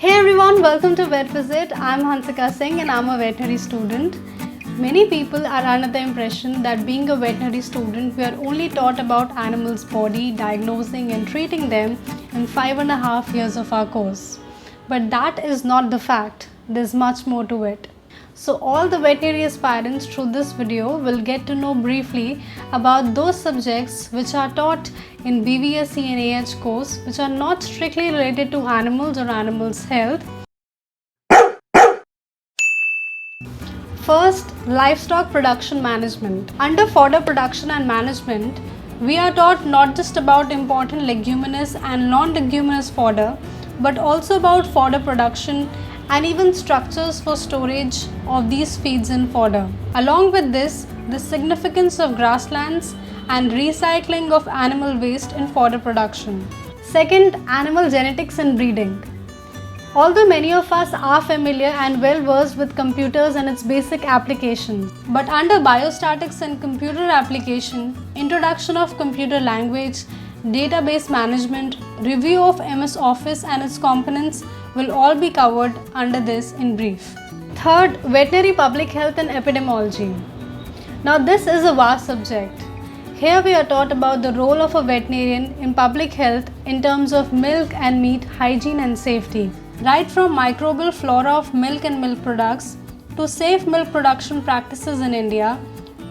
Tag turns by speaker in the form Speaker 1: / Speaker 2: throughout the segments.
Speaker 1: Hey everyone, welcome to Vet Visit. I'm Hansika Singh and I'm a veterinary student. Many people are under the impression that being a veterinary student, we are only taught about animals' body, diagnosing and treating them in 5.5 years of our course. But that is not the fact. There's much more to it. So all the veterinary aspirants through this video will get to know briefly about those subjects which are taught in BVSC and AH course which are not strictly related to animals or animals' health. First, livestock production management. Under fodder production and management, we are taught not just about important leguminous and non-leguminous fodder, but also about fodder production and even structures for storage of these feeds and fodder. Along with this, the significance of grasslands and recycling of animal waste in fodder production. Second, animal genetics and breeding. Although many of us are familiar and well versed with computers and its basic applications, but under biostatics and computer application, introduction of computer language, database management, review of MS Office and its components will all be covered under this in brief. Third, veterinary public health and epidemiology. Now this is a vast subject. Here we are taught about the role of a veterinarian in public health in terms of milk and meat hygiene and safety. Right from microbial flora of milk and milk products, to safe milk production practices in India,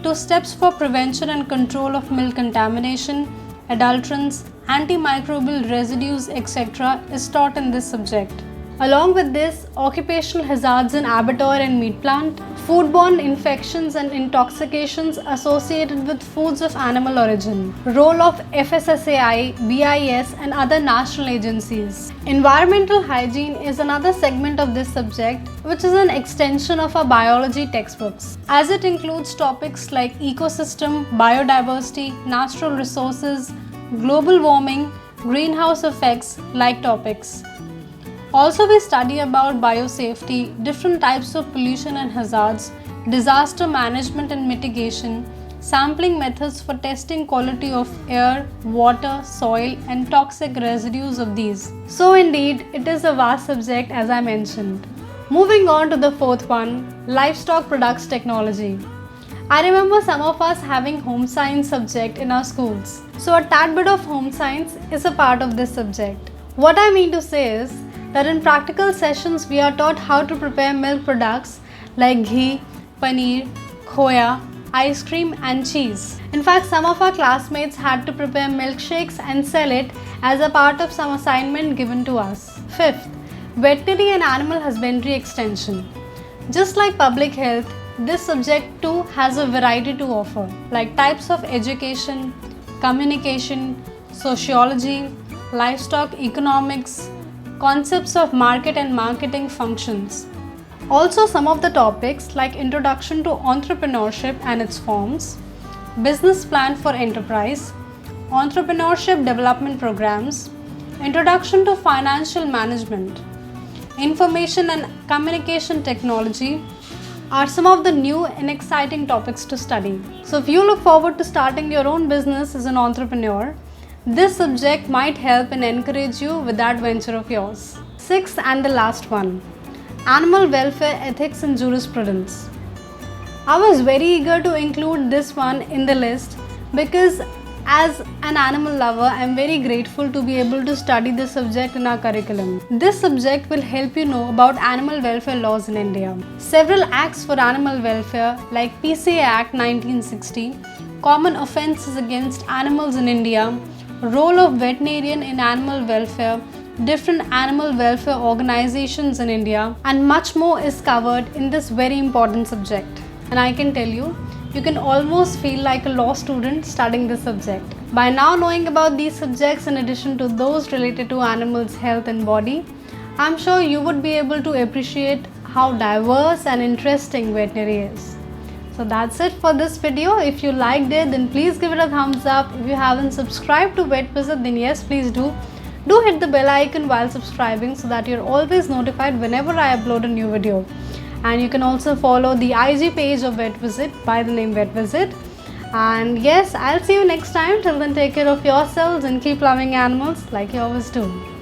Speaker 1: to steps for prevention and control of milk contamination, adulterants, antimicrobial residues, etc. is taught in this subject. Along with this, occupational hazards in abattoir and meat plant, foodborne infections and intoxications associated with foods of animal origin, role of FSSAI, BIS and other national agencies. Environmental hygiene is another segment of this subject, which is an extension of our biology textbooks, as it includes topics like ecosystem, biodiversity, natural resources, global warming, greenhouse effects like topics. Also, we study about biosafety, different types of pollution and hazards, disaster management and mitigation, sampling methods for testing quality of air, water, soil and toxic residues of these. So indeed, it is a vast subject as I mentioned. Moving on to the fourth one, livestock products technology. I remember some of us having home science subject in our schools. So a tad bit of home science is a part of this subject. What I mean to say is that in practical sessions we are taught how to prepare milk products like ghee, paneer, khoya, ice cream and cheese. In fact, some of our classmates had to prepare milkshakes and sell it as a part of some assignment given to us. Fifth, veterinary and animal husbandry extension. Just like public health, this subject too has a variety to offer, like types of education, communication, sociology, livestock economics, concepts of market and marketing functions. Also some of the topics like introduction to entrepreneurship and its forms, business plan for enterprise, entrepreneurship development programs, introduction to financial management, information and communication technology are some of the new and exciting topics to study. So if you look forward to starting your own business as an entrepreneur, this subject might help and encourage you with that venture of yours. Sixth and the last one, animal welfare ethics and jurisprudence. I was very eager to include this one in the list because as an animal lover, I am very grateful to be able to study this subject in our curriculum. This subject will help you know about animal welfare laws in India. Several acts for animal welfare like PCA Act 1960, Common Offences Against Animals in India, role of veterinarian in animal welfare, different animal welfare organizations in India and much more is covered in this very important subject. And I can tell you, you can almost feel like a law student studying this subject. By now knowing about these subjects in addition to those related to animals' health and body, I'm sure you would be able to appreciate how diverse and interesting veterinary is. So that's it for this video. If you liked it, then please give it a thumbs up. If you haven't subscribed to Vet Visit, then yes, please do. Do hit the bell icon while subscribing so that you're always notified whenever I upload a new video. And you can also follow the IG page of Vet Visit by the name Vet Visit. And yes, I'll see you next time. Till then, take care of yourselves and keep loving animals like you always do.